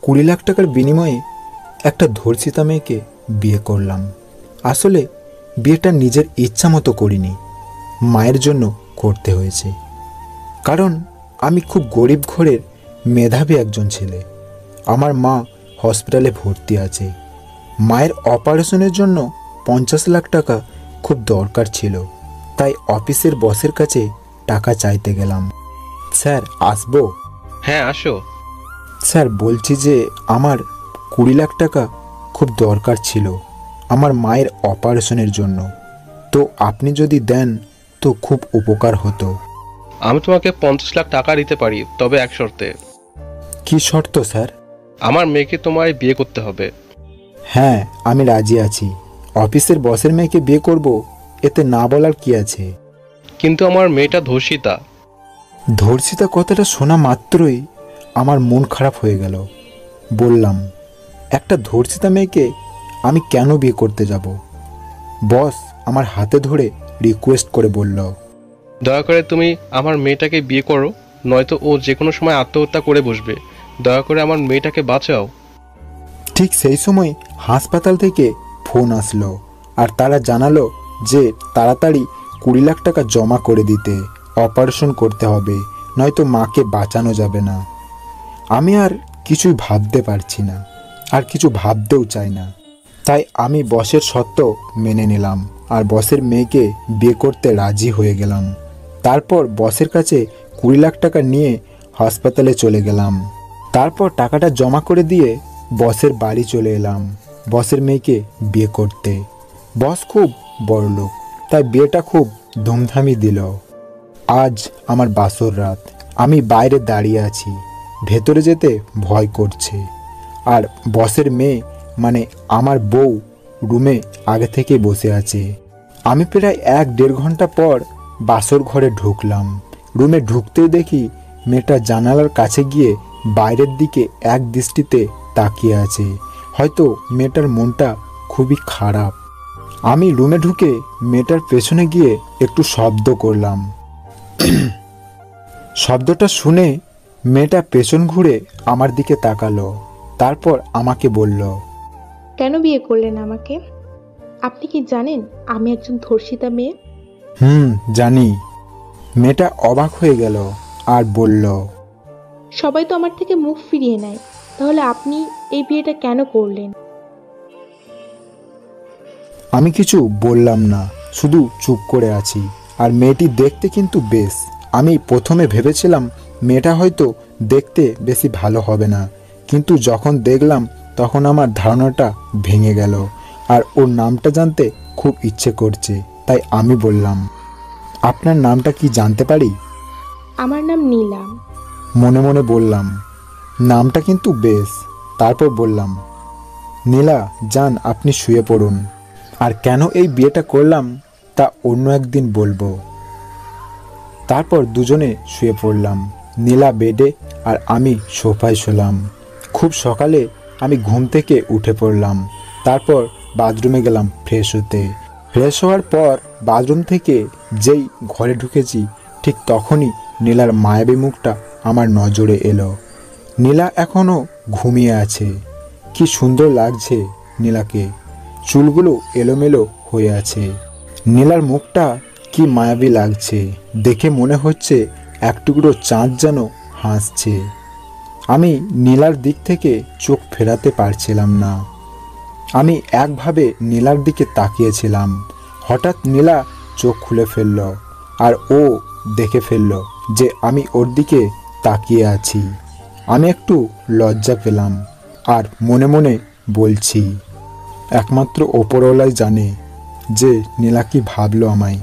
20 লাখ টাকার বিনিময়ে একটা ধর্ষিতা মেয়েকে বিয়ে করলাম। আসলে বিয়েটা নিজের ইচ্ছা মতো করিনি, মায়ের জন্য করতে হয়েছে। কারণ আমি খুব গরিব ঘরের মেধাবী একজন ছেলে। আমার মা হসপিটালে ভর্তি আছে। মায়ের অপারেশনের জন্য 50 লাখ টাকা খুব দরকার ছিল। তাই অফিসের বসের কাছে টাকা চাইতে গেলাম। স্যার, আসবো? হ্যাঁ, আসো। স্যার, বলছি যে আমার 20 লাখ টাকা খুব দরকার ছিল আমার মায়ের অপারেশনের জন্য। তো আপনি যদি দেন তো খুব উপকার হতো। আমি তোমাকে 50 লাখ টাকা দিতে পারি, তবে এক শর্তে। কি শর্ত স্যার? আমার মেয়েকে তোমায় বিয়ে করতে হবে। হ্যাঁ, আমি রাজি আছি। অফিসের বসের মেয়েকে বিয়ে করব, এতে না বলার কি আছে? কিন্তু আমার মেয়েটা ধর্ষিতা। ধর্ষিতা কথাটা শোনা মাত্রই আমার মন খারাপ হয়ে গেল। বললাম, একটা ধর্ষিতা মেয়েকে আমি কেন বিয়ে করতে যাব? বস আমার হাতে ধরে রিকোয়েস্ট করে বলল, দয়া করে তুমি আমার মেয়েটাকে বিয়ে করো, নয়তো ও যে কোনো সময় আত্মহত্যা করে বসবে। দয়া করে আমার মেয়েটাকে বাঁচাও। ঠিক সেই সময় হাসপাতাল থেকে ফোন আসলো আর তারা জানালো যে তাড়াতাড়ি 20 লাখ টাকা জমা করে দিতে, অপারেশন করতে হবে, নয়তো মাকে বাঁচানো যাবে না। আমি আর কিছুই ভাবতে পারছি না, আর কিছু ভাবতেও চাই না। তাই আমি বসের শর্ত মেনে নিলাম আর বসের মেয়েকে বিয়ে করতে রাজি হয়ে গেলাম। তারপর বসের কাছে 20 লাখ টাকা নিয়ে হাসপাতালে চলে গেলাম। তারপর টাকাটা জমা করে দিয়ে বসের বাড়ি চলে এলাম বসের মেয়েকে বিয়ে করতে। বস খুব বড়লোক, তাই বিয়েটা খুব ধুমধামই দিল। আজ আমার বাসর রাত। আমি বাইরে দাঁড়িয়ে আছি, ভেতরে যেতে ভয় করছে। আর বসের মেয়ে মানে আমার বউ রুমে আগে থেকে বসে আছে। আমি প্রায় 1-1.5 ঘন্টা পর বাসর ঘরে ঢুকলাম। রুমে ঢুকতেই দেখি মেয়েটা জানালার কাছে গিয়ে বাইরের দিকে এক দৃষ্টিতে তাকিয়ে আছে। হয়তো মেয়েটার মনটা খুবই খারাপ। আমি রুমে ঢুকে মেয়েটার পেছনে গিয়ে একটু শব্দ করলাম। শব্দটা শুনে মেয়েটা পেছন ঘুরে আমার দিকে তাকালো। তারপর আমাকে বলল, কেন বিয়ে করলেন আমাকে? আপনি কি জানেন আমি একজন ধর্ষিতা মেয়ে? জানি। মেয়েটা অবাক হয়ে গেল আর বলল, সবাই তো আমার থেকে মুখ ফিরিয়ে নেয়, তাহলে আপনি এই বিয়েটা কেন করলেন? আমি কিছু বললাম না, শুধু চুপ করে আছি। আর মেয়েটি দেখতে কিন্তু বেশ। আমি প্রথমে ভেবেছিলাম মেয়েটা হয়তো দেখতে বেশি ভালো হবে না, কিন্তু যখন দেখলাম তখন আমার ধারণাটা ভেঙে গেল। আর ওর নামটা জানতে খুব ইচ্ছে করছে, তাই আমি বললাম, আপনার নামটা কি জানতে পারি? আমার নাম নীলাম। মনে মনে বললাম, নামটা কিন্তু বেশ। তারপর বললাম, নীলা যান, আপনি শুয়ে পড়ুন। আর কেন এই বিয়েটা করলাম তা অন্য একদিন বলবো। তারপর দুজনে শুয়ে পড়লাম, নীলা বেডে আর আমি সোফায় শুলাম। খুব সকালে আমি ঘুম থেকে উঠে পড়লাম। তারপর বাথরুমে গেলাম ফ্রেশ হতে। ফ্রেশ হওয়ার পর বাথরুম থেকে যেই ঘরে ঢুকেছি ঠিক তখনই নীলার মায়াবী মুখটা আমার নজরে এলো। নীলা এখনও ঘুমিয়ে আছে। কি সুন্দর লাগছে নীলাকে, চুলগুলো এলোমেলো হয়ে আছে। নীলার মুখটা কি মায়াবী লাগছে, দেখে মনে হচ্ছে এক টুকরো চাঁদ যেন হাসছে। আমি নীলার দিক থেকে চোখ ফেরাতে পারছিলাম না। আমি একভাবে নীলার দিকে তাকিয়েছিলাম। হঠাৎ নীলা চোখ খুলে ফেলল আর ও দেখে ফেলল যে আমি ওর দিকে তাকিয়ে আছি। আমি একটু লজ্জা পেলাম আর মনে মনে বলছি, একমাত্র ওপরওয়ালাই জানে যে নীলা কি ভাবলো আমায়।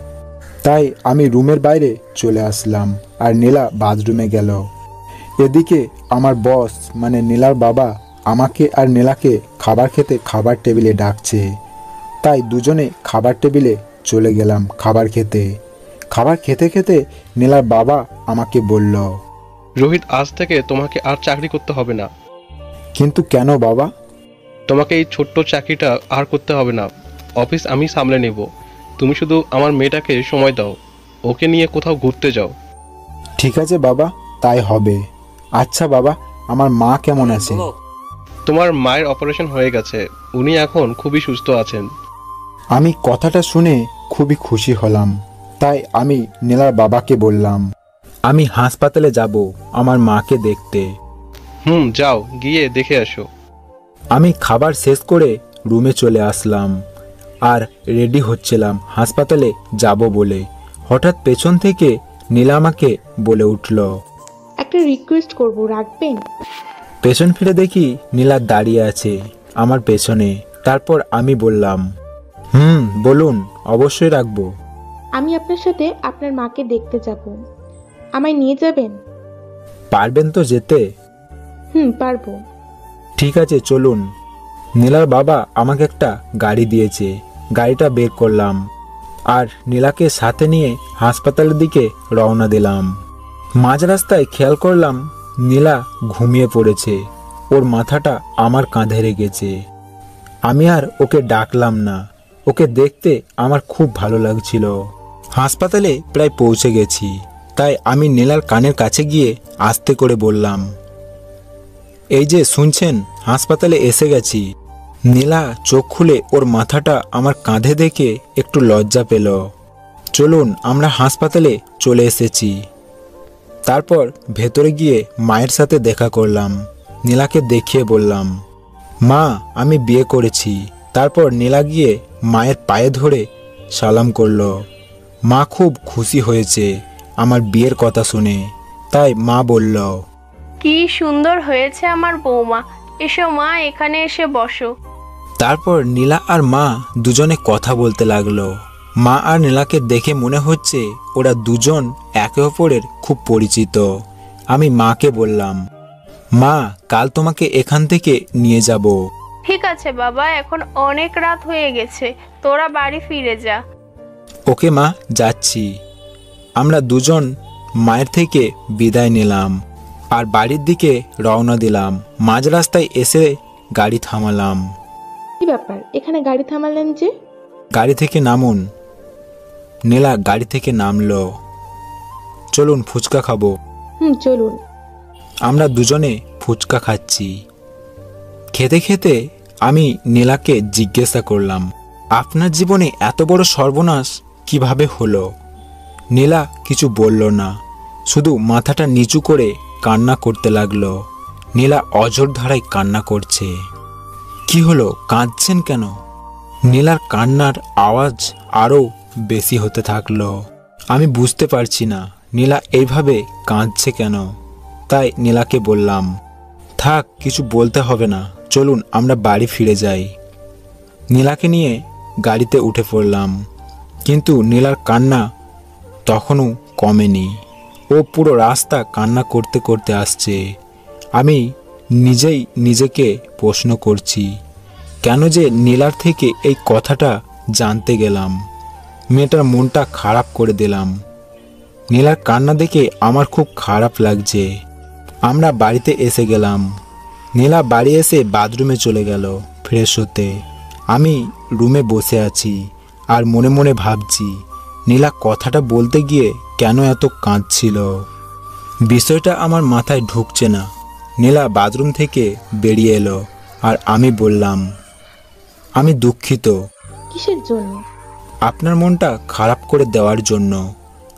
তাই আমি রুমের বাইরে চলে আসলাম আর নীলা বাথরুমে গেল। এদিকে আমার বস মানে নীলার বাবা আমাকে আর নীলাকে খাবার খেতে খাবার টেবিলে ডাকছে। তাই দুজনে খাবার টেবিলে চলে গেলাম খাবার খেতে। খাবার খেতে খেতে নীলার বাবা আমাকে বলল, রোহিত, আজ থেকে তোমাকে আর চাকরি করতে হবে না। কিন্তু কেন বাবা? তোমাকে এই ছোট্ট চাকরিটা আর করতে হবে না। অফিস আমি সামলে নেব। তুমি শুধু আমার মেয়েটাকে সময় দাও, ওকে নিয়ে কোথাও ঘুরতে যাও। ঠিক আছে বাবা, তাই হবে। আচ্ছা বাবা, আমার মা কেমন আছে? তোমার মায়ের অপারেশন হয়ে গেছে, উনি এখন খুবই সুস্থ আছেন। আমি কথাটা শুনে খুবই খুশি হলাম। তাই আমি নীলার বাবাকে বললাম, আমি হাসপাতালে যাব আমার মাকে দেখতে। যাও, গিয়ে দেখে আসো। আমি খাবার শেষ করে রুমে চলে আসলাম আর রেডি হচ্ছিলাম হাসপাতালে যাব বলে। হঠাৎ পেছন থেকে নীলা আমাকে বলে উঠল, একটা রিকোয়েস্ট করব, রাখবেন? পেছন ফিরে দেখি নীলা দাঁড়িয়ে আছে আমার পেছনে। তারপর আমি বললাম, বলুন, অবশ্যই রাখবো। আমি আপনার সাথে আপনার মাকে দেখতে যাব। আমায় নিয়ে যাবেন? পারবেন তো যেতে? পারবো। ঠিক আছে, চলুন। নীলার বাবা আমাকে একটা গাড়ি দিয়েছে, গাড়িটা বের করলাম আর নীলাকে সাথে নিয়ে হাসপাতালের দিকে রওনা দিলাম। মাঝ রাস্তায় খেয়াল করলাম নীলা ঘুমিয়ে পড়েছে, ওর মাথাটা আমার কাঁধে রেখেছে। আমি আর ওকে ডাকলাম না, ওকে দেখতে আমার খুব ভালো লাগছিল। হাসপাতালে প্রায় পৌঁছে গেছি, তাই আমি নীলার কানের কাছে গিয়ে আস্তে করে বললাম, এই যে শুনছেন, হাসপাতালে এসে গেছি। নীলা চোখ খুলে ওর মাথাটা আমার কাঁধে দেখে একটু লজ্জা পেল। চলুন, আমরা হাসপাতালে চলে এসেছি। তারপর ভেতরে গিয়ে মায়ের সাথে দেখা করলাম। নীলাকে দেখিয়ে বললাম, মা, আমি বিয়ে করেছি। তারপর নীলা গিয়ে মায়ের পায়ে ধরে সালাম করলো। মা খুব খুশি হয়েছে আমার বিয়ের কথা শুনে। তাই মা বলল, কি সুন্দর হয়েছে আমার বৌমা। এসো মা, এখানে এসে বসো। তারপর নীলা আর মা দুজনে কথা বলতে লাগলো। মা আর নীলাকে দেখে মনে হচ্ছে ওরা দুজন একে অপরের খুব পরিচিত। আমি মাকে বললাম, মা, কাল তোমাকে এখান থেকে নিয়ে যাব। ঠিক আছে বাবা, এখন অনেক রাত হয়ে গেছে, তোরা বাড়ি ফিরে যা। ওকে মা, যাচ্ছি। আমরা দুজন মায়ের থেকে বিদায় নিলাম আর বাড়ির দিকে রওনা দিলাম। মাঝ রাস্তায় এসে গাড়ি থামালাম। কি ব্যাপার, এখানে গাড়ি থামালেন যে? গাড়ি থেকে নামুন। নীলা গাড়ি থেকে নামলো। চলুন, ফুচকা খাবো। চলুন। আমরা দুজনে ফুচকা খাচ্ছি। খেতে খেতে আমি নীলাকে জিজ্ঞাসা করলাম, আপনার জীবনে এত বড় সর্বনাশ কিভাবে হলো? নীলা কিছু বলল না, শুধু মাথাটা নিচু করে কান্না করতে লাগলো। নীলা অঝোর ধারায় কান্না করছে। কি হলো, কাঁদছেন কেন? নীলার কান্নার আওয়াজ আরও বেশি হতে থাকলো। আমি বুঝতে পারছি না নীলা এইভাবে কাঁদছে কেন। তাই নীলাকে বললাম, থাক, কিছু বলতে হবে না, চলুন আমরা বাড়ি ফিরে যাই। নীলাকে নিয়ে গাড়িতে উঠে পড়লাম, কিন্তু নীলার কান্না তখনও কমেনি। ও পুরো রাস্তা কান্না করতে করতে আসছে। আমি নিজেই নিজেকে প্রশ্ন করছি, কেন যে নীলার থেকে এই কথাটা জানতে গেলাম। মেয়েটার মনটা খারাপ করে দিলাম। নীলার কান্না দেখে আমার খুব খারাপ লাগছে। আমরা বাড়িতে এসে গেলাম। নীলা বাড়ি এসে বাথরুমে চলে গেল ফ্রেশ হতে। আমি রুমে বসে আছি আর মনে মনে ভাবছি নীলা কথাটা বলতে গিয়ে কেন এত কাঁদছিল। বিষয়টা আমার মাথায় ঢুকছে না। নীলা বাথরুম থেকে বেরিয়ে এলো আর আমি বললাম, আমি দুঃখিত। কিসের জন্য? আপনার মনটা খারাপ করে দেওয়ার জন্য।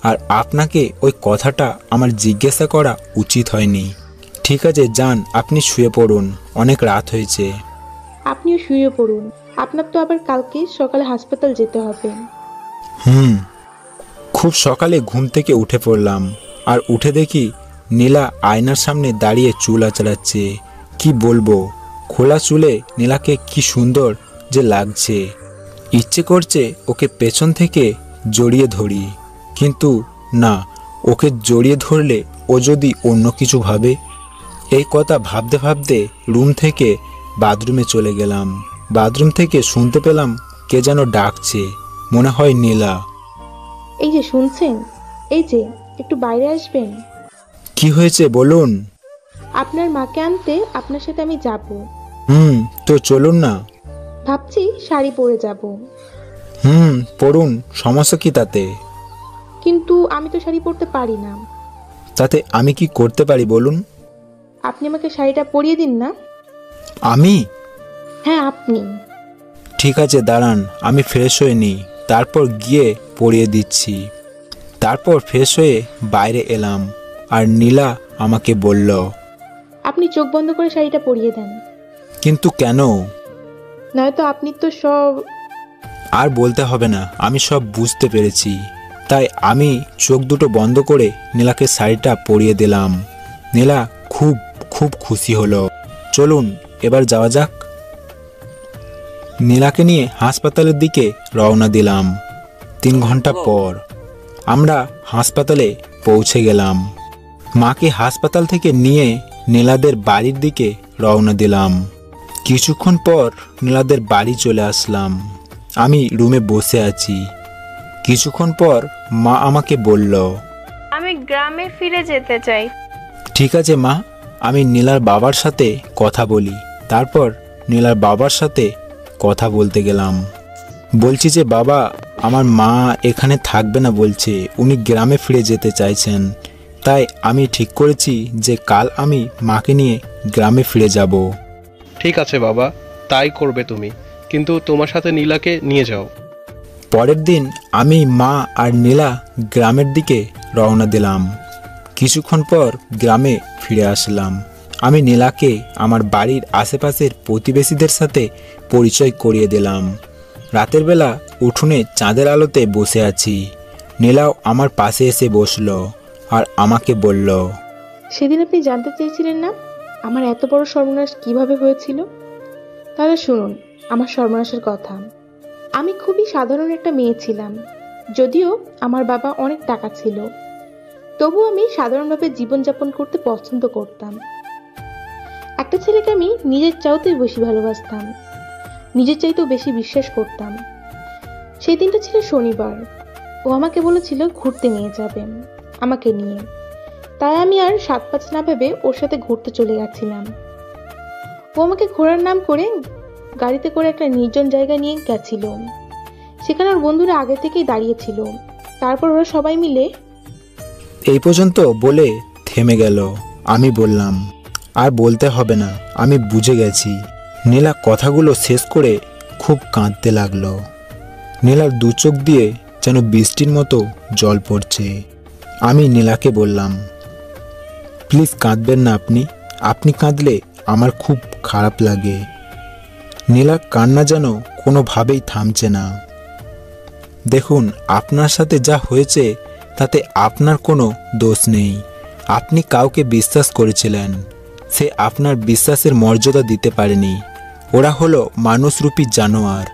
আর আপনাকে ওই কথাটা আমার জিজ্ঞাসা করা উচিত হয়নি। ঠিক আছে, যান, আপনি শুয়ে পড়ুন, অনেক রাত হয়েছে। আপনিও শুয়ে পড়ুন, আপনার তো আবার কালকে সকালে হাসপাতাল যেতে হবে। খুব সকালে ঘুম থেকে উঠে পড়লাম আর উঠে দেখি নীলা আয়নার সামনে দাঁড়িয়ে চুল আঁচড়াচ্ছে। কি বলবো, খোলা চুলে নীলাকে কি সুন্দর যে লাগছে। ইচ্ছে করছে ওকে পেছন থেকে জড়িয়ে ধরি, কিন্তু না, ওকে জড়িয়ে ধরলে ও যদি অন্য কিছু ভাবে। এই কথা ভাবতে ভাবতে রুম থেকে বাথরুমে চলে গেলাম। বাথরুম থেকে শুনতে পেলাম কে যেন ডাকছে, মনে হয় নীলা। এই যে শুনছেন, এই যে একটু বাইরে আসবেন। কি হয়েছে বলুন? আপনার মাকে আনতে আপনার সাথে আমি যাব। তো চলুন না। ভাবছি শাড়ি পরে যাব। পড়ুন, সমস্যা কি তাতে? কিন্তু আমি তো শাড়ি পরতে পারি না। তাতে আমি কি করতে পারি বলুন? আপনি আমাকে শাড়িটা পরিয়ে দিন না। আমি? হ্যাঁ, আপনি। ঠিক আছে, দাঁড়ান, আমি ফ্রেশ হয়ে নিই, তারপর গিয়ে পরিয়ে দিচ্ছি। তারপর ফ্রেশ হয়ে বাইরে এলাম, আর নীলা আমাকে বলল, আপনি চোখ বন্ধ করে শাড়িটা পরিয়ে দেন, কিন্তু কেন? নয়তো আপনি তো সব। আর বলতে হবে না, আমি সব বুঝতে পেরেছি। তাই আমি চোখ দুটো বন্ধ করে নীলাকে শাড়িটা পরিয়ে দিলাম। নীলা খুব খুব খুশি হলো। চলুন এবার যাওয়া যাক। নীলাকে নিয়ে হাসপাতালের দিকে রওনা দিলাম। 3 ঘন্টা পর আমরা হাসপাতালে পৌঁছে গেলাম। মাকে হাসপাতাল থেকে নিয়ে নীলাদের বাড়ির দিকে রওনা দিলাম। কিছুক্ষণ পর নীলাদের বাড়ি চলে আসলাম। আমি রুমে বসে আছি। কিছুক্ষণ পর মা আমাকে বলল, আমি গ্রামে ফিরে যেতে চাই। ঠিক আছে মা, আমি নীলার বাবার সাথে কথা বলি। তারপর নীলার বাবার সাথে কথা বলতে গেলাম। বলছি যে বাবা, আমার মা এখানে থাকবে না বলছে, উনি গ্রামে ফিরে যেতে চাইছেন। তাই আমি ঠিক করেছি যে কাল আমি মাকে নিয়ে গ্রামে ফিরে যাব। ঠিক আছে বাবা, তাই করবে তুমি, কিন্তু তোমার সাথে নীলাকে নিয়ে যাও। পরের দিন আমি, মা আর নীলা গ্রামের দিকে রওনা দিলাম। কিছুক্ষণ পর গ্রামে ফিরে আসলাম। আমি নীলাকে আমার বাড়ির আশেপাশের প্রতিবেশীদের সাথে পরিচয় করিয়ে দিলাম। রাতের বেলা উঠোনে চাঁদের আলোতে বসে আছি। নীলাও আমার পাশে এসে বসলো আর আমাকে বলল, সেদিন আপনি জানতে চেয়েছিলেন না আমার এত বড় সর্বনাশ কিভাবে হয়েছিল? তাহলে শুনুন আমার সর্বনাশের কথা। আমি খুবই সাধারণ একটা মেয়ে ছিলাম। যদিও আমার বাবা অনেক টাকা ছিল, তবু আমি সাধারণভাবে জীবনযাপন করতে পছন্দ করতাম। একটা ছেলেকে আমি নিজের চাইতেও বেশি ভালোবাসতাম, নিজের চাইতেও বেশি বিশ্বাস করতাম। সেই দিনটা ছিল শনিবার। ও আমাকে বলেছিল ঘুরতে নিয়ে যাবে আমাকে নিয়ে। তাই আমি আর 7-5 না ভেবে ওর সাথে ঘুরতে চলে গেছিলাম। ও আমাকে ঘোরার নাম করে গাড়িতে করে একটা নির্জন জায়গায় নিয়ে গেছিল। সেখানে ওর বন্ধুরা আগে থেকেই দাঁড়িয়েছিল। তারপর ওরা সবাই মিলে। এই পর্যন্ত বলে থেমে গেল। আমি বললাম, আর বলতে হবে না, আমি বুঝে গেছি। নীলা কথাগুলো শেষ করে খুব কাঁদতে লাগলো। নীলার 2 চোখ দিয়ে যেন বৃষ্টির মতো জল পড়ছে। আমি নীলাকে বললাম, প্লিজ কাঁদবেন না আপনি, আপনি কাঁদলে আমার খুব খারাপ লাগে। নীলার কান্না যেন কোনোভাবেই থামছে না। দেখুন, আপনার সাথে যা হয়েছে তাতে আপনার কোনো দোষ নেই। আপনি কাউকে বিশ্বাস করেছিলেন, সে আপনার বিশ্বাসের মর্যাদা দিতে পারেনি। ওরা হলো মানুষরূপী জানোয়ার,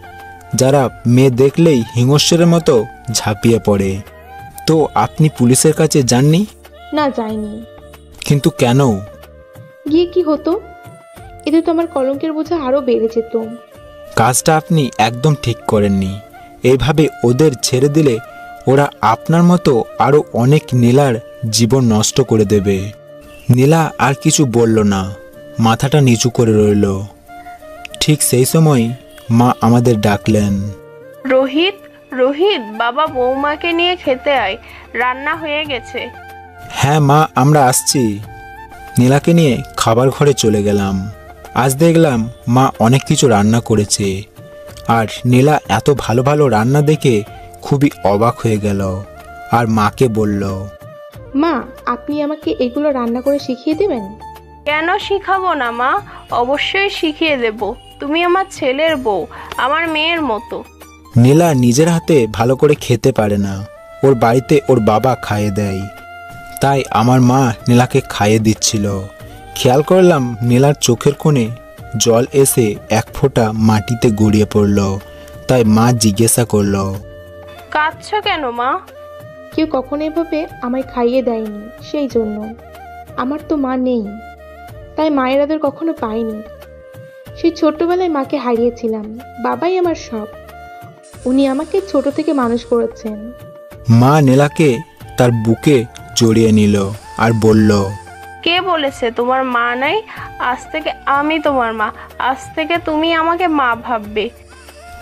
যারা মেয়ে দেখলেই হিংস্রের মতো ঝাঁপিয়ে পড়ে। তো আপনি পুলিশের কাছে যাননি? না, যায়নি। কিন্তু কেন? গিয়ে কি হতো? এতে তো আমার কলঙ্কের বোঝা আরো বেড়ে যেত। কাজটা আপনি একদম ঠিক করেননি। এইভাবে ওদের ছেড়ে দিলে ওরা আপনার মতো আরও অনেক নীলার জীবন নষ্ট করে দেবে। নীলা আর কিছু বলল না, মাথাটা নিচু করে রইল। ঠিক সেই সময় মা আমাদের ডাকলেন। রোহিত, রোহিত, বাবা বৌমাকে নিয়ে খেতে আয়, রান্না হয়ে গেছে। হ্যাঁ মা, আমরা আসছি। নীলাকে নিয়ে খাবার ঘরে চলে গেলাম। আজ দেখলাম মা অনেক কিছু রান্না করেছে। আর নীলা এত ভালো ভালো রান্না দেখে খুবই অবাক হয়ে গেল আর মাকে বলল, মা, আপনি আমাকে এগুলো রান্না করে শিখিয়ে দেবেন? কেন শিখাবো না মা, অবশ্যই শিখিয়ে দেব। তুমি আমার ছেলের বউ, আমার মেয়ের মতো। নীলা নিজের হাতে ভালো করে খেতে পারে না, ওর বাড়িতে ওর বাবা খাইয়ে দেয়। তাই আমার মা নীলাকে খাইয়ে দিচ্ছিল। খেয়াল করলাম নীলার চোখের কোণে জল এসে 1 ফোঁটা মাটিতে গড়িয়ে পড়ল। তাই মা জিজ্ঞাসা করল, কাঁদছো কেন মা? কেউ কখনো এভাবে আমায় খাইয়ে দেয়নি, সেই জন্য। আমার তো মা নেই, তাই মায়ের আদর কখনো পাইনি। সেই ছোট্টবেলায় মাকে হারিয়েছিলাম। বাবাই আমার সব। উনি আমাকে ছোট থেকে মানুষ করেছেন। মা নীলাকে তার বুকে জড়িয়ে নিল আর বলল, কে বলেছে তোমার মা নাই? আজ থেকে আমি তোমার মা, আজ থেকে তুমি আমাকে মা ভাববে।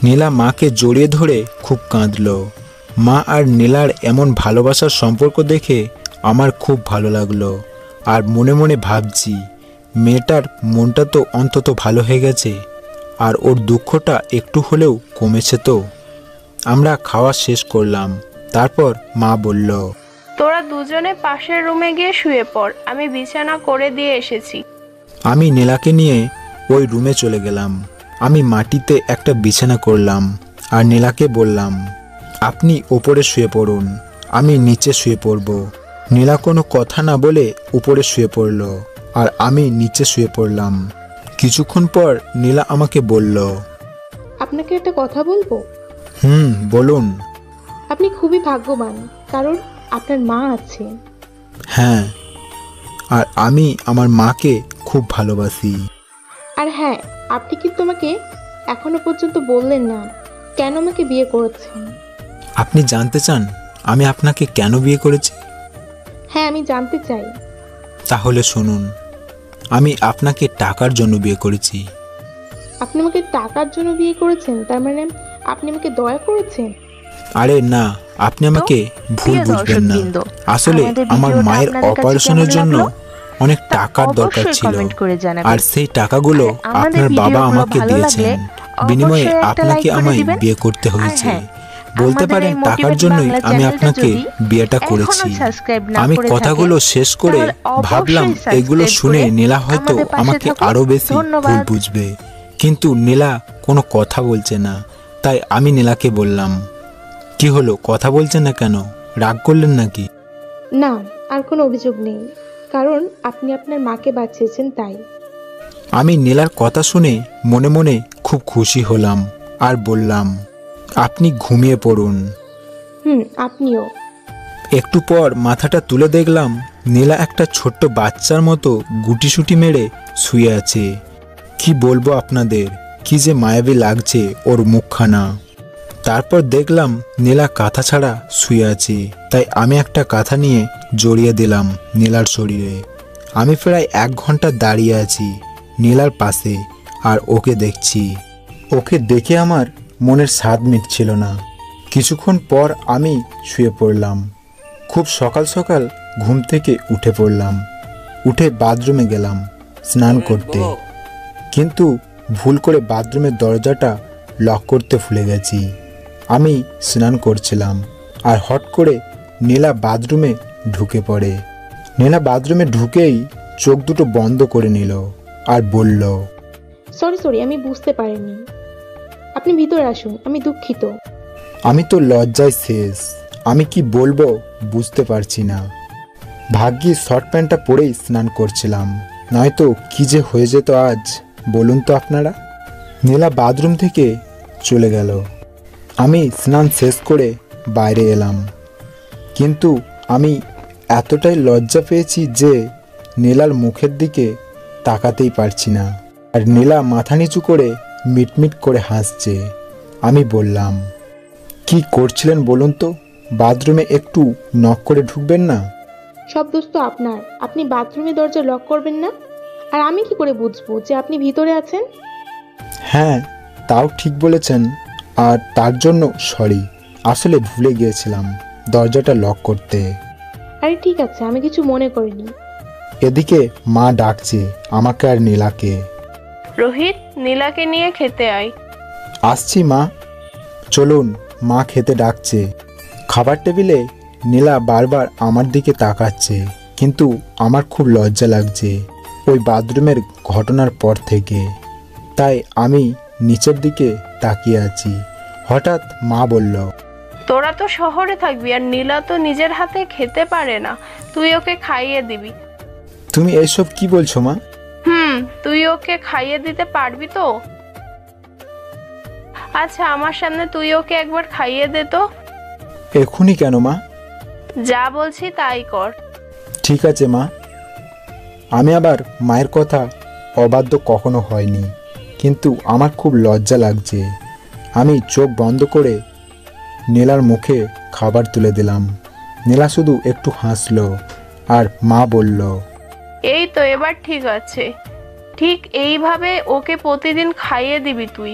নীলা মাকে জড়িয়ে ধরে খুব কাঁদল। মা আর নীলার এমন ভালোবাসার সম্পর্ক দেখে আমার খুব ভালো লাগলো। আর মনে মনে ভাবছি, মেয়েটার মনটা তো অন্তত ভালো হয়ে গেছে, আর ওর দুঃখটা একটু হলেও কমেছে তো। আমরা খাওয়া শেষ করলাম। তারপর মা বলল, তোরা দুজনে পাশের রুমে গিয়ে শুয়ে পড়, আমি বিছানা করে দিয়ে এসেছি। আমি নীলাকে নিয়ে ওই রুমে চলে গেলাম। আমি মাটিতে একটা বিছানা করলাম আর নীলাকে বললাম, আপনি ওপরে শুয়ে পড়ুন, আমি নিচে শুয়ে পড়ব। নীলা কোনো কথা না বলে উপরে শুয়ে পড়ল আর আমি নিচে শুয়ে পড়লাম। কিছুক্ষণ পর নীলা আমাকে বলল, আপনাকে একটা কথা বলবো? বলুন। আপনি খুবই ভাগ্যবান, কারণ আপনার মা আছে। হ্যাঁ, আর আমি আমার মাকে খুব ভালোবাসি। আর হ্যাঁ, আপনি কিন্তু আমাকে এখনো পর্যন্ত বললেন না কেন আমাকে বিয়ে করেছেন। আপনি জানতে চান আমি আপনাকে কেন বিয়ে করেছি? হ্যাঁ, আমি জানতে চাই। তাহলে শুনুন, আমি আপনাকে টাকার জন্য বিয়ে করেছি। আপনি আমাকে টাকার জন্য বিয়ে করেছেন? তার মানে আপনি আমাকে দয়া করেছেন? আরে না, আপনি আমাকে ভুল বুঝবেন না। আসলে আমার মায়ের অপারেশনের জন্য অনেক টাকার দরকার ছিল, আর সেই টাকাগুলো আপনার বাবা আমাকে দিয়েছেন। বিনিময়ে আপনাকে আমায় বিয়ে করতে হয়েছে। বলতে পারেন টাকার জন্যই আমি আপনাকে বিয়েটা করেছি। আমি কথাগুলো শেষ করে ভাবলাম এগুলো শুনে নীলা হয়তো আমাকে আরো বেশি ভুল বুঝবে, কিন্তু নীলা কোনো কথা বলছে না। তাই আমি নীলাকে বললাম, কি হলো, কথা বলছেন না কেন? রাগ করলেন নাকি? না, আর কোনো অভিযোগ নেই, কারণ আপনি আপনার মাকে বাঁচিয়েছেন তাই। আমি নীলার কথা শুনে মনে মনে খুব খুশি হলাম আর বললাম, আপনি ঘুমিয়ে পড়ুন। আপনিও। একটু পর মাথাটা তুলে দেখলাম নীলা একটা ছোট্ট বাচ্চার মতো গুটিসুটি মেরে শুয়ে আছে। কি বলবো আপনাদের, কি যে মায়াবী লাগছে ওর মুখখানা। তারপর দেখলাম নীলা কাঁথা ছাড়া শুয়ে আছে, তাই আমি একটা কাঁথা নিয়ে জড়িয়ে দিলাম নীলার শরীরে। আমি প্রায় 1 ঘন্টা দাঁড়িয়ে আছি নীলার পাশে আর ওকে দেখছি। ওকে দেখে আমার মনের স্বাদ মিটছিল না। কিছুক্ষণ পর আমি শুয়ে পড়লাম। খুব সকাল সকাল ঘুম থেকে উঠে পড়লাম। উঠে বাথরুমে গেলাম স্নান করতে, কিন্তু ভুল করে বাথরুমের দরজাটা লক করতে ভুলে গেছি। আমি স্নান করছিলাম আর হট করে নীলা বাথরুমে ঢুকে পড়ে। নীলা বাথরুমে ঢুকেই চোখ দুটো বন্ধ করে নিল আর বলল, সরি, আমি বুঝতে পারিনি। আপনি ভিতরে আসুন, আমি দুঃখিত। আমি তো লজ্জায় শেষ, আমি কি বলবো বুঝতে পারছি না। ভাগ্যিস শর্ট প্যান্টটা পরেই স্নান করছিলাম, নয়তো কি যে হয়ে যেত আজ, বলুন তো আপনারা। নীলা বাথরুম থেকে চলে গেল। আমি স্নান শেষ করে বাইরে এলাম, কিন্তু আমি এতটাই লজ্জা পেয়েছি যে নীলার মুখের দিকে তাকাতেই পারছি না। আর নীলা মাথা নিচু করে মিটমিট করে হাসছে। আমি বললাম, কি করছিলেন বলুন তো? বাথরুমে একটু নক করে ঢুকবেন না? সব দোষ তো আপনার। আপনি বাথরুমে দরজা লক করবেন না, আর আমি কি করে বুঝবো যে আপনি ভিতরে আছেন? হ্যাঁ, তাও ঠিক বলেছেন, আর তার জন্য সরি। আসলে ভুলে গিয়েছিলাম দরজাটা লক করতে। আরে ঠিক আছে, আমি কিছু মনে করিনি। এদিকে মা ডাকছে আমাকে আর নীলাকে। রোহিত, নীলাকে নিয়ে খেতে আয়। আসছি মা। চলুন, মা খেতে ডাকছে। খাবার টেবিলে নীলা বারবার আমার দিকে তাকাচ্ছে, কিন্তু আমার খুব লজ্জা লাগছে ওই বাথরুমের ঘটনার পর থেকে। তাই আমি নিচের দিকে তাকিয়ে আছি। হঠাৎ মা বলল, তোরা তো শহরে থাকবি, আর নীলা তো নিজের হাতে খেতে পারে না, তুই ওকে খাইয়ে দিবি। তুমি এসব কি বলছো মা? তুই ওকে খাইয়ে দিতে পারবি তো? আচ্ছা, আমার সামনে তুই ওকে একবার খাইয়ে দে তো। এখনই কেন মা? যা বলছি তাই কর। ঠিক আছে মা। আমি আবার মায়ের কথা অবাধ্য কখনো হয়নি, কিন্তু আমার খুব লজ্জা লাগছে। আমি চোখ বন্ধ করে নীলার মুখে খাবার তুলে দিলাম। নীলা শুধু একটু হাসলো আর মা বলল, এই তো এবার ঠিক আছে, ঠিক এইভাবে ওকে প্রতিদিন খাইয়ে দিবি তুই।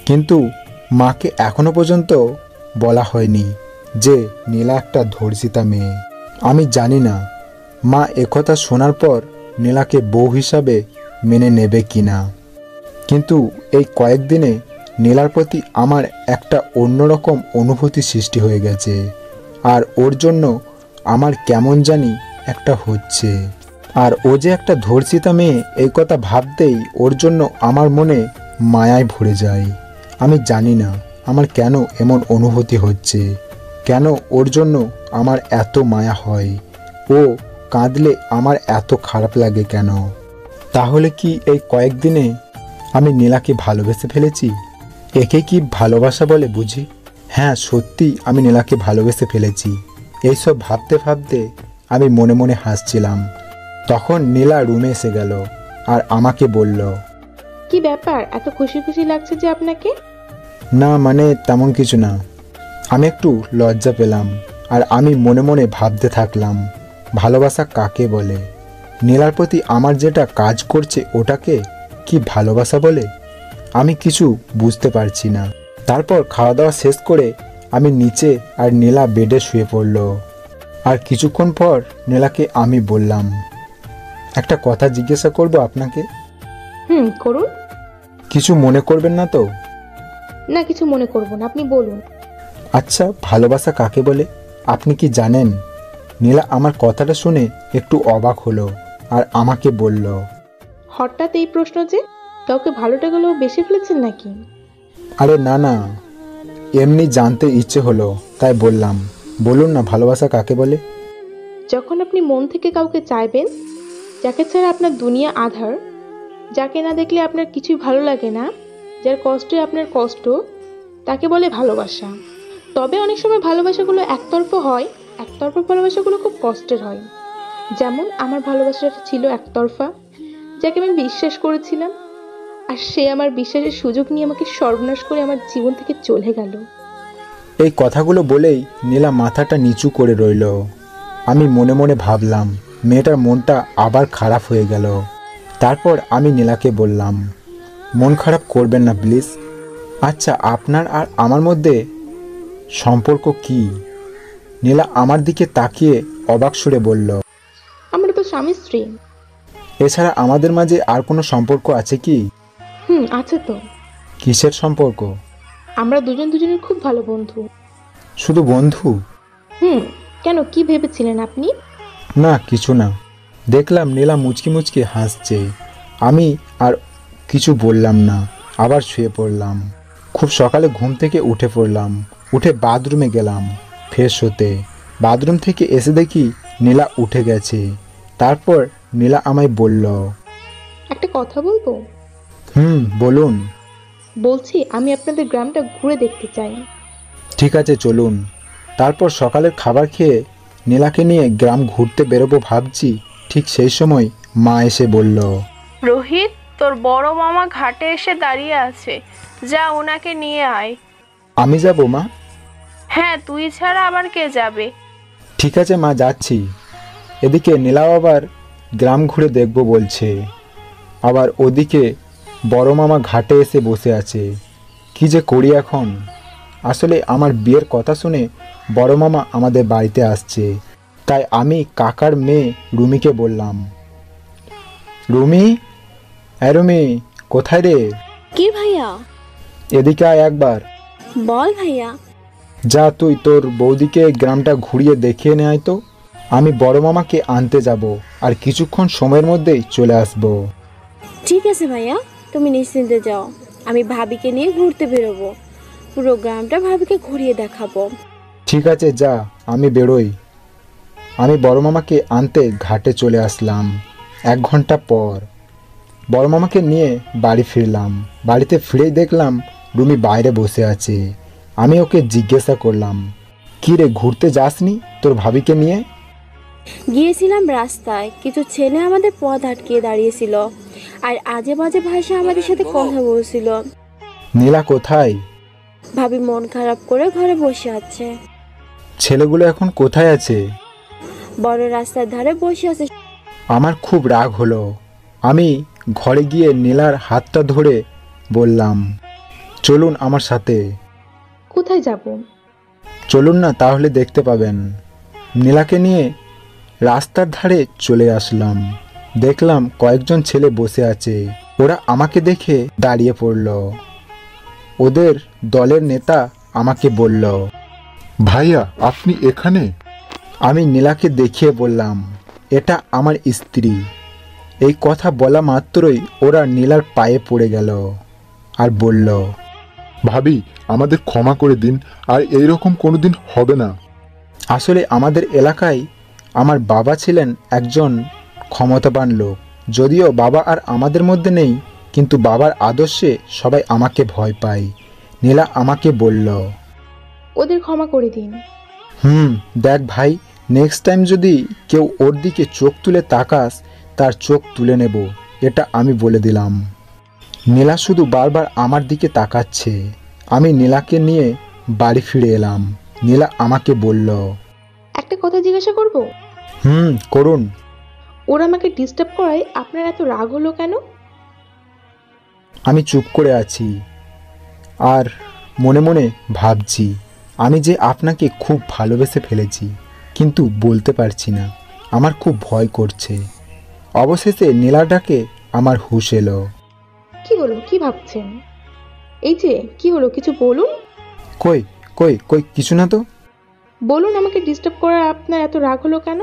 কিন্তু মাকে এখনো পর্যন্ত বলা হয়নি যে নীলা একটা ধর্ষিতা মেয়ে। আমি জানি না মা একথা শোনার পর নীলাকে বউ হিসাবে মেনে নেবে কিনা। কিন্তু এই কয়েকদিনে নীলার প্রতি আমার একটা অন্যরকম অনুভূতি সৃষ্টি হয়ে গেছে, আর ওর জন্য আমার কেমন জানি একটা হচ্ছে। আর ও যে একটা ধর্ষিতা মেয়ে এই কথা ভাবতেই ওর জন্য আমার মনে মায়ায় ভরে যায়। আমি জানি না আমার কেন এমন অনুভূতি হচ্ছে, কেন ওর জন্য আমার এত মায়া হয়, ও কাঁদলে আমার এত খারাপ লাগে কেন। তাহলে কি এই কয়েকদিনে আমি নীলাকে ভালোবেসে ফেলেছি? একে কি ভালোবাসা বলে বুঝি? হ্যাঁ, সত্যি আমি নীলাকে ভালোবেসে ফেলেছি। এইসব ভাবতে ভাবতে আমি মনে মনে হাসছিলাম। তখন নীলা রুমে এসে গেল আর আমাকে বলল, কি ব্যাপার, এত খুশি খুশি লাগছে যে আপনাকে? না মানে তেমন কিছু না। আমি একটু লজ্জা পেলাম আর আমি মনে মনে ভাবতে থাকলাম, ভালোবাসা কাকে বলে? নীলার প্রতি আমার যেটা কাজ করছে ওটাকে কি ভালোবাসা বলে? আমি কিছু বুঝতে পারছি না। তারপর খাওয়া দাওয়া শেষ করে আমি নিচে আর নীলা বেডে শুয়ে পড়ল। আর কিছুক্ষণ পর নীলাকে আমি বললাম, একটা কথা জিজ্ঞাসা করব আপনাকে? করুন। কিছু মনে করবেন না তো? না, কিছু মনে করব না, আপনি বলুন। আচ্ছা, ভালোবাসা কাকে বলে আপনি কি জানেন? নীলা আমার কথাটা শুনে একটু অবাক হলো আর আমাকে বলল, হঠাৎ এই প্রশ্ন যে? কাউকে ভালোটা গেলেও বেশি ফেলেছেন নাকি? আরে না না, এমনি জানতে ইচ্ছে হলো তাই বললাম। বলুন না, ভালোবাসা কাকে বলে? যখন আপনি মন থেকে কাউকে চাইবেন, যাকে ছাড়া আপনার দুনিয়া আধার, যাকে না দেখলে আপনার কিছুই ভালো লাগে না, যার কষ্টে আপনার কষ্ট, তাকে বলে ভালোবাসা। তবে অনেক সময় ভালোবাসাগুলো একতরফা হয়, একতরফা ভালোবাসাগুলো খুব কষ্টের হয়। যেমন আমার ভালোবাসাটা ছিল একতরফা, যাকে আমি বিশ্বাস করেছিলাম, আর সে আমার বিশ্বাসের সুযোগ নিয়ে আমাকে সর্বনাশ করে আমার জীবন থেকে চলে গেল। এই কথাগুলো বলেই নীলা মাথাটা নিচু করে রইল। আমি মনে মনে ভাবলাম, মেয়েটার মনটা আবার খারাপ হয়ে গেল। তারপর আমি নীলাকে বললাম, মন খারাপ করবেন না প্লিজ। আচ্ছা, আপনার আর আমার মধ্যে সম্পর্ক কি? নীলা আমার দিকে তাকিয়ে অবাক সুরে বলল, আমরা তো স্বামী স্ত্রী। এছাড়া আমাদের মাঝে আর কোনো সম্পর্ক আছে কি? আছে তো। কিসের সম্পর্ক? আমরা দুজন দুজনের খুব ভালো বন্ধু। শুধু বন্ধু? কেন, কি ভেবেছিলেন আপনি? না, কিছু না। দেখলাম নীলা মুচকি মুচকি হাসছে। আমি আর কিছু বললাম না, আবার শুয়ে পড়লাম। খুব সকালে ঘুম থেকে উঠে পড়লাম, উঠে বাথরুমে গেলাম ফ্রেশ হতে। বাথরুম থেকে এসে দেখি নীলা উঠে গেছে। তারপর নীলা আমায় বলল, একটা কথা বলবো? বলুন। বলছি, আমি আপনাদের গ্রামটা ঘুরে দেখতে চাই। ঠিক আছে, চলুন। তারপর সকালের খাবার খেয়ে নীলাকে নিয়ে গ্রাম ঘুরতে বেরোবো ভাবছি। ঠিক সেই সময় মা এসে বলল, রোহিত, তোর বড় মামা ঘাটে এসে দাঁড়িয়ে আছে, যা ওনাকে নিয়ে আয়। আমি যাব মা? হ্যাঁ, তুই ছাড়া আবার কে যাবে? ঠিক আছে মা, যাচ্ছি। এদিকে নীলাও আবার গ্রাম ঘুরে দেখব বলছে, আবার ওদিকে বড় মামা ঘাটে এসে বসে আছে। কি যে করি এখন? আসলে আমার বিয়ের কথা শুনে বড় মামা আমাদের বাড়িতে আসছে, তাই আমি কাকার মেয়ে রুমিকে বললাম, রুমি, রুমি, কোথায় রে? কি ভাইয়া? এদিকে আয় একবার। বল ভাইয়া। যা, তুই তোর বৌদিকে গ্রামটা ঘুরিয়ে দেখিয়ে নে আয় তো। আমি বড় মামাকে আনতে যাব, আর কিছুক্ষণ সময়ের মধ্যেই চলে আসব। ঠিক আছে ভাইয়া, তুমি নিশ্চিন্তে যাও। আমি ভাবিকে নিয়ে ঘুরতে বেরোবো, পুরো গ্রামটা ভাবিকে ঘুরিয়ে দেখাবো। ঠিক আছে, যা, আমি বেরোই। আমি বড় মামাকে আনতে ঘাটে চলে আসলাম। 1 ঘন্টা পর বড় মামাকে নিয়ে বাড়ি ফিরলাম। বাড়িতে ফিরেই দেখলাম রুমি বাইরে বসে আছে। আমি ওকে জিজ্ঞাসা করলাম, কি রে, ঘুরতে যাসনি তোর ভাবিকে নিয়ে? গিয়েছিলাম রাস্তায়, কিছু ছেলে আমাদের পথ আটকিয়ে দাঁড়িয়েছিল আর আজে বাজে ভাষা আমাদের সাথে কথা বলছিল। নীলা কোথায়? ভাবি মন খারাপ করে ঘরে বসে আছে। ছেলেগুলো এখন কোথায় আছে? বড় রাস্তার ধারে বসে আছে। আমার খুব রাগ হলো। আমি ঘরে গিয়ে নীলার হাতটা ধরে বললাম, চলুন আমার সাথে। কোথায় যাব? চলুন না, তাহলে দেখতে পাবেন। নীলাকে নিয়ে রাস্তার ধারে চলে আসলাম। দেখলাম কয়েকজন ছেলে বসে আছে। ওরা আমাকে দেখে দাঁড়িয়ে পড়ল। ওদের দলের নেতা আমাকে বলল, ভাইয়া আপনি এখানে? আমি নীলাকে দেখিয়ে বললাম, এটা আমার স্ত্রী। এই কথা বলা মাত্রই ওরা নীলার পায়ে পড়ে গেল আর বলল, ভাবি আমাদের ক্ষমা করে দিন, আর এইরকম কোনোদিন হবে না। আসলে আমাদের এলাকায় আমার বাবা ছিলেন একজন ক্ষমতাবান লোক। যদিও বাবা আর আমাদের মধ্যে নেই, কিন্তু বাবার আদর্শে সবাই আমাকে ভয় পায়। নীলা আমাকে বলল, ওদের ক্ষমা করে দিন। দেখ ভাই, নেক্সট টাইম যদি কেউ ওর দিকে চোখ তুলে তাকাস, তার চোখ তুলে নেব, এটা আমি বলে দিলাম। নীলা শুধু বারবার আমার দিকে তাকাচ্ছে। আমি নীলাকে নিয়ে বাড়ি ফিরে এলাম। নীলা আমাকে বলল, একটা কথা জিজ্ঞাসা করব? করুন। ওরা আমাকে ডিস্টার্ব করায় আপনার এত রাগ হলো কেন? আমি চুপ করে আছি আর মনে মনে ভাবছি, আমি যে আপনাকে খুব ভালোবেসে ফেলেছি, কিন্তু বলতে পারছি না। আমার খুব ভয় করছে। অবশেষে নীলার ডাকে আমার হুঁশ এলো। কি হলো? কি ভাবছেন? এই যে কি হলো, কিছু বলুন। কই কই কই কিছু না তো। বলুন, আমাকে ডিস্টার্ব করার আপনার এত রাগ হলো কেন?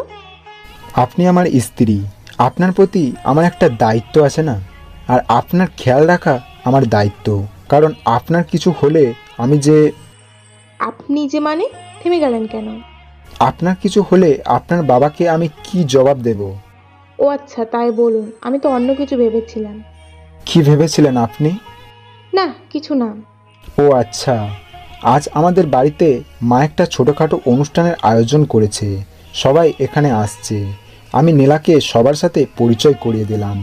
আপনি আমার স্ত্রী, আপনার প্রতি আমার একটা দায়িত্ব আছে না? আর আপনার খেয়াল রাখা আমার দায়িত্ব। কারণ আপনার কিছু হলে আমি যে আপনি যে মানে? থেমে গেলেন কেন? আপনার কিছু হলে আপনার বাবাকে আমি কি জবাব দেব? ও আচ্ছা, তাই বলুন। আমি তো অন্য কিছু ভেবেছিলাম। কি ভেবেছিলেন আপনি? না, কিছু না। ও আচ্ছা, আজ আমাদের বাড়িতে মা একটা ছোটোখাটো অনুষ্ঠানের আয়োজন করেছে। সবাই এখানে আসছে। আমি নীলাকে সবার সাথে পরিচয় করিয়ে দিলাম।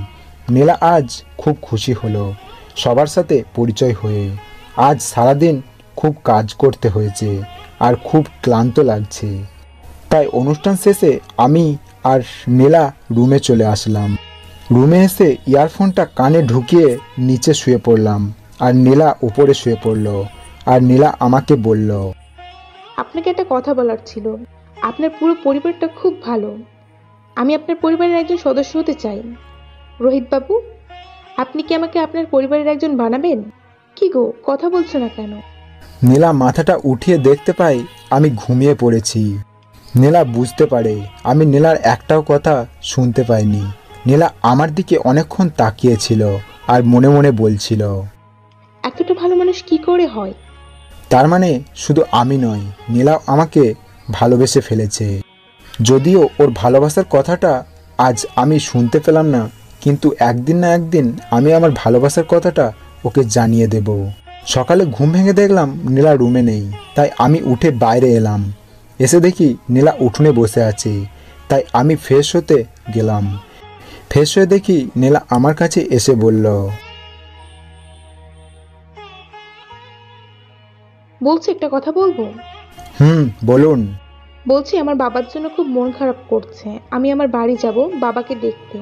নীলা আজ খুব খুশি হলো সবার সাথে পরিচয় হয়ে। আজ সারাদিন খুব কাজ করতে হয়েছে আর খুব ক্লান্ত লাগছে। তাই অনুষ্ঠান শেষে আমি আর নীলা রুমে চলে আসলাম। রুমে এসে ইয়ারফোনটা কানে ঢুকিয়ে নিচে শুয়ে পড়লাম, আর নীলা উপরে শুয়ে পড়ল। আর নীলা আমাকে বলল, আপনাকে একটা কথা বলার ছিল। আপনার পুরো পরিবারটা খুব ভালো। আমি আপনার পরিবারের একজন সদস্য হতে চাই। রোহিত বাবু, আপনি কি আমাকে আপনার পরিবারের একজন বানাবেন? কি গো, কথা বলছো না কেন? নীলা মাথাটা উঠিয়ে দেখতে পাই আমি ঘুমিয়ে পড়েছি। নীলা বুঝতে পারে আমি নীলার একটাও কথা শুনতে পাইনি। নীলা আমার দিকে অনেকক্ষণ তাকিয়েছিল আর মনে মনে বলছিল, এতটা ভালো মানুষ কি করে হয়? তার মানে শুধু আমি নয়, নীলাও আমাকে ভালোবেসে ফেলেছে। যদিও ওর ভালোবাসার কথাটা আজ আমি শুনতে পেলাম না, কিন্তু একদিন না একদিন আমি আমার ভালোবাসার কথাটা ওকে জানিয়ে দেব। সকালে ঘুম ভেঙে দেখলাম নীলা রুমে নেই। তাই আমি উঠে বাইরে এলাম। এসে দেখি নীলা উঠোনে বসে আছে। তাই আমি ফ্রেশ হতে গেলাম। ফ্রেশ হয়ে দেখি নীলা আমার কাছে এসে বলল, বলছি একটা কথা বলবো? বলুন। বলছি আমার বাবার জন্য খুব মন খারাপ করছে। আমি আমার বাড়ি যাব বাবাকে দেখতে।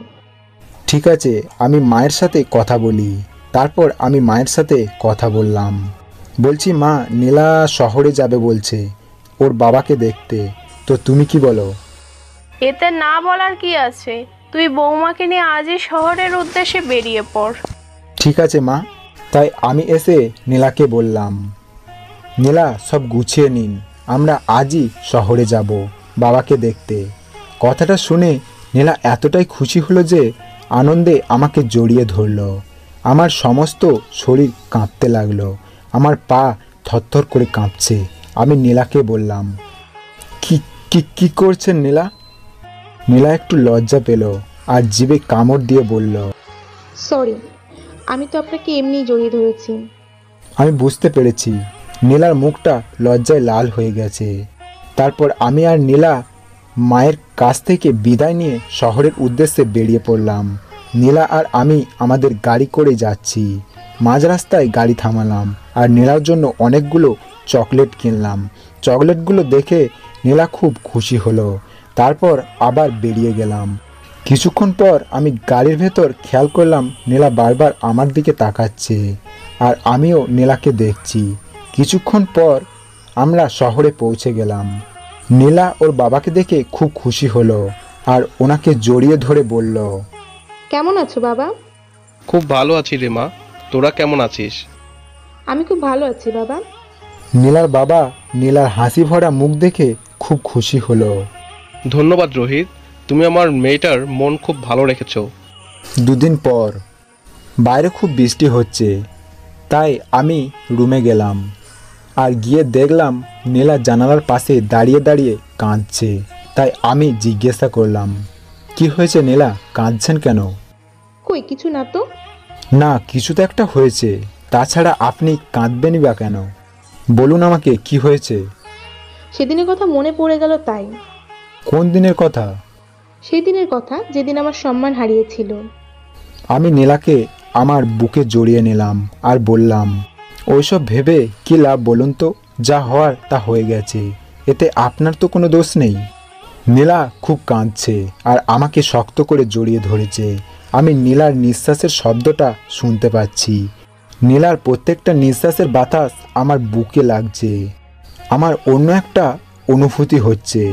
ঠিক আছে, আমি মায়ের সাথে কথা বলি। তারপর আমি মায়ের সাথে কথা বললাম। বলছি, মা, নীলা শহরে যাবে বলছে ওর বাবাকে দেখতে, তো তুমি কি বলো? এতে না বলার কি আছে? তুই বৌমাকে নিয়ে আজই শহরের উদ্দেশ্যে বেরিয়ে পড়। ঠিক আছে মা। তাই আমি এসে নীলাকে বললাম, নীলা, সব গুছিয়ে নিন, আমরা আজই শহরে যাব বাবাকে দেখতে। কথাটা শুনে নীলা এতটাই খুশি হলো যে আনন্দে আমাকে জড়িয়ে ধরল। আমার সমস্ত শরীর কাঁপতে লাগলো। আমার পা থরথর করে কাঁপছে। আমি নীলাকে বললাম, কি কি কি করছেন নীলা? নীলা একটু লজ্জা পেল আর জিভে কামড় দিয়ে বলল, সরি, আমি তো আপনাকে এমনিই জড়িয়ে ধরেছি। আমি বুঝতে পেরেছি। নীলার মুখটা লজ্জায় লাল হয়ে গেছে। তারপর আমি আর নীলা মায়ের কাছ থেকে বিদায় নিয়ে শহরের উদ্দেশ্যে বেরিয়ে পড়লাম। নীলা আর আমি আমাদের গাড়ি করে যাচ্ছি। মাঝ রাস্তায় গাড়ি থামালাম আর নীলার জন্য অনেকগুলো চকলেট কিনলাম। চকলেটগুলো দেখে নীলা খুব খুশি হলো। তারপর আবার বেরিয়ে গেলাম। কিছুক্ষণ পর আমি গাড়ির ভেতর খেয়াল করলাম নীলা বারবার আমার দিকে তাকাচ্ছে, আর আমিও নীলাকে দেখছি। কিছুক্ষণ পর আমরা শহরে পৌঁছে গেলাম। নীলা ওর বাবাকে দেখে খুব খুশি হলো আর ওনাকে জড়িয়ে ধরে বলল, কেমন আছো বাবা? খুব ভালো আছি রে মা, তোরা কেমন আছিস? আমি খুব ভালো আছি বাবা। নীলার বাবা নীলার হাসি ভরা মুখ দেখে খুব খুশি হলো। ধন্যবাদ রোহিত, তুমি আমার মেয়েটার মন খুব ভালো রেখেছো। দুদিন পর বাইরে খুব বৃষ্টি হচ্ছে, তাই আমি রুমে গেলাম আর গিয়ে দেখলাম নীলা জানালার পাশে দাঁড়িয়ে দাঁড়িয়ে কাঁদছে। তাই আমি জিজ্ঞাসা করলাম, কি হয়েছে নীলা, কাঁদছেন কেন? কই কিছু না তো। না, কিছু তো একটা হয়েছে, তাছাড়া আপনি কাঁদবেনই বা কেন? বলুন আমাকে কি হয়েছে। সেদিনের কথা মনে পড়ে গেল তাই। কোন দিনের কথা? সেই দিনের কথা যেদিন আমার সম্মান হারিয়েছিল। আমি নীলাকে আমার বুকে জড়িয়ে নিলাম আর বললাম, ওইসব ভেবে কি লাভ বলুন তো, যা হওয়ার তা হয়ে গেছে, এতে আপনার তো কোনো দোষ নেই। নীলা খুব কাঁদছে আর আমাকে শক্ত করে জড়িয়ে ধরেছে। আমি নীলার নিঃশ্বাসের শব্দটা শুনতে পাচ্ছি। নীলার প্রত্যেকটা নিঃশ্বাসের বাতাস আমার বুকে লাগছে। আমার অন্য একটা অনুভূতি হচ্ছে।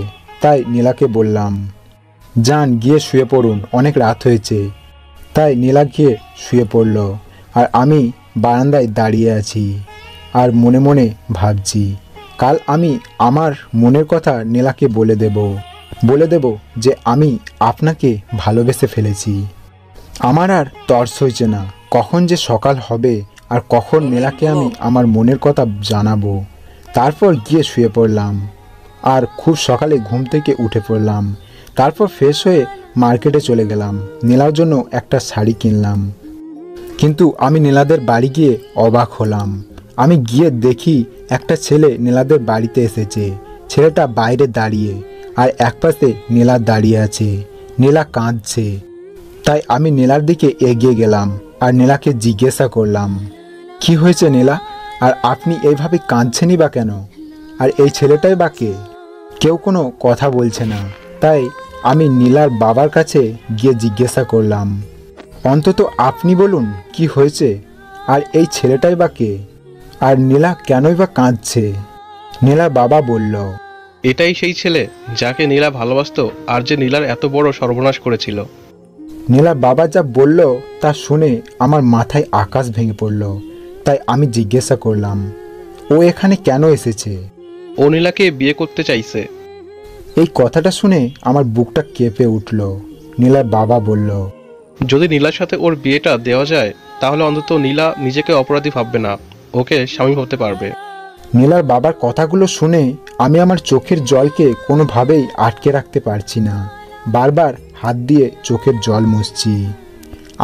তাই নীলাকে বললাম, যান গিয়ে শুয়ে পড়ুন, অনেক রাত হয়েছে। তাই নীলা গিয়ে শুয়ে পড়ল আর আমি বারান্দায় দাঁড়িয়ে আছি আর মনে মনে ভাবছি, কাল আমি আমার মনের কথা নীলাকে বলে দেব যে আমি আপনাকে ভালোবেসে ফেলেছি। আমার আর তর্স হয়েছে না কখন যে সকাল হবে আর কখন নীলাকে আমি আমার মনের কথা জানাবো। তারপর গিয়ে শুয়ে পড়লাম আর খুব সকালে ঘুম থেকে উঠে পড়লাম। তারপর ফ্রেশ হয়ে মার্কেটে চলে গেলাম, নীলার জন্য একটা শাড়ি কিনলাম। কিন্তু আমি নীলাদের বাড়ি গিয়ে অবাক হলাম। আমি গিয়ে দেখি একটা ছেলে নীলাদের বাড়িতে এসেছে। ছেলেটা বাইরে দাঁড়িয়ে আর একপাশে নীলা দাঁড়িয়ে আছে। নীলা কাঁদছে। তাই আমি নীলার দিকে এগিয়ে গেলাম আর নীলাকে জিজ্ঞাসা করলাম, কি হয়েছে নীলা, আর আপনি এইভাবে কাঁদছেনই বা কেন? আর এই ছেলেটাই বা কে? কেউ কোনো কথা বলছে না। তাই আমি নীলার বাবার কাছে গিয়ে জিজ্ঞাসা করলাম, অন্তত আপনি বলুন কি হয়েছে, আর এই ছেলেটাই বা কে, আর নীলা কেনই বা কাঁদছে? নীলার বাবা বলল, এটাই সেই ছেলে যাকে নীলা ভালোবাসতো আর যে নীলার এত বড় সর্বনাশ করেছিল। নীলার বাবা যা বলল তা শুনে আমার মাথায় আকাশ ভেঙে পড়ল। তাই আমি জিজ্ঞাসা করলাম, ও এখানে কেন এসেছে? ও নীলাকে বিয়ে করতে চাইছে। এই কথাটা শুনে আমার বুকটা কেঁপে উঠল। নীলার বাবা বলল, যদি নীলার সাথে ওর বিয়েটা দেওয়া যায় তাহলে অন্তত নীলা নিজেকে অপরাধী ভাববে না, ওকে স্বামী হতে পারবে। নীলার বাবার কথাগুলো শুনে আমি আমার চোখের জলকে কোনোভাবেই আটকে রাখতে পারছি না। বারবার হাত দিয়ে চোখের জল মুছছি।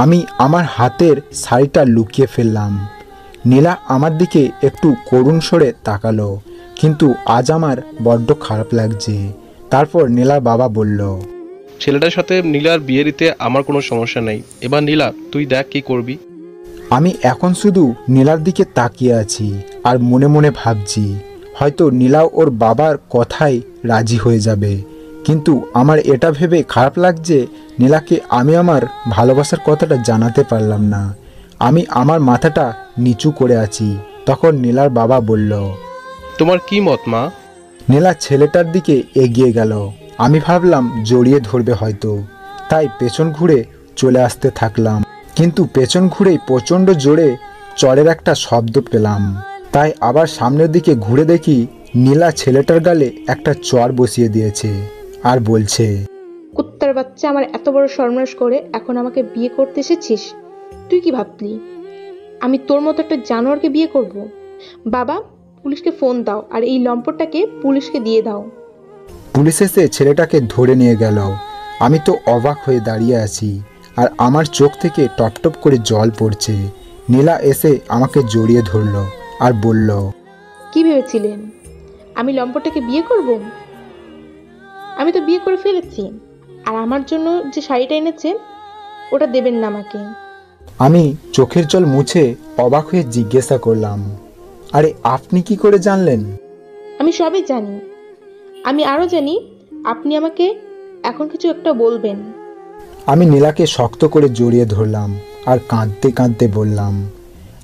আমি আমার হাতের শাড়িটা লুকিয়ে ফেললাম। নীলা আমার দিকে একটু করুণ স্বরে তাকালো, কিন্তু আজ আমার বড্ড খারাপ লাগছে। তারপর নীলার বাবা বলল, ছেলেটার সাথে নীলার বিয়ে দিতে আমার কোনো সমস্যা নেই। এবার নীলা তুই দেখ কি করবি। আমি এখন শুধু নীলার দিকে তাকিয়ে আছি আর মনে মনে ভাবছি, হয়তো নীলা ওর বাবার কথায় রাজি হয়ে যাবে। কিন্তু আমার এটা ভেবে খারাপ লাগছে, নীলাকে আমি আমার ভালোবাসার কথাটা জানাতে পারলাম না। আমি আমার মাথাটা নিচু করে আছি। তখন নীলার বাবা বলল, তোমার কি মত মা? নীলা ছেলেটার দিকে এগিয়ে গেল। আমি ভাবলাম জড়িয়ে ধরবে হয়তো, তাই পেছন ঘুরে চলে আসতে থাকলাম। কিন্তু পেছন ঘুরেই প্রচণ্ড জোরে চড়ের একটা শব্দ পেলাম। তাই আবার সামনের দিকে ঘুরে দেখি নীলা ছেলেটার গালে একটা চড় বসিয়ে দিয়েছে আর বলছে, কুত্তার বাচ্চা, আমার এত বড় সর্বনাশ করে এখন আমাকে বিয়ে করতে এসেছিস? তুই কি ভাবলি আমি তোর মতো একটা জানোয়ারকে বিয়ে করব? বাবা, পুলিশকে ফোন দাও আর এই লম্পটটাকে পুলিশকে দিয়ে দাও। পুলিশ এসে ছেলেটাকে ধরে নিয়ে গেল। আমি তো অবাক হয়ে দাঁড়িয়ে আছি আর আমার চোখ থেকে টপটপ করে জল পড়ছে। নীলা এসে আমাকে জড়িয়ে ধরল আর বলল, কি ভেবেছিলেন আমি লম্পটটাকে বিয়ে করব? আমি তো বিয়ে করে ফেলেছি। আর আমার জন্য যে শাড়িটা এনেছে ওটা দেবেন না আমাকে। আমি চোখের জল মুছে অবাক হয়ে জিজ্ঞাসা করলাম, আরে আপনি কি করে জানলেন? আমি সবই জানি। আমি আরও জানি আপনি আমাকে এখন কিছু একটা বলবেন। আমি নীলাকে শক্ত করে জড়িয়ে ধরলাম আর কাঁদতে কাঁদতে বললাম,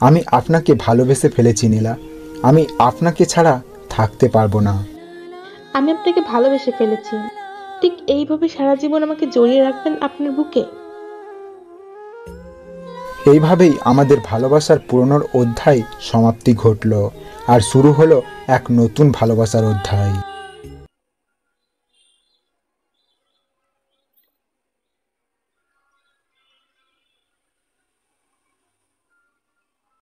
আমি আপনাকে ভালোবেসে ফেলেছি নীলা, আমি আপনাকে ছাড়া থাকতে পারবো না। আমি আপনাকে ভালোবেসে ফেলেছি। ঠিক এইভাবে সারা জীবন আমাকে জড়িয়ে রাখবেন আপনার বুকে? এইভাবেই আমাদের ভালোবাসার পুরনোর অধ্যায় সমাপ্তি ঘটল আর শুরু হলো এক নতুন ভালোবাসার অধ্যায়।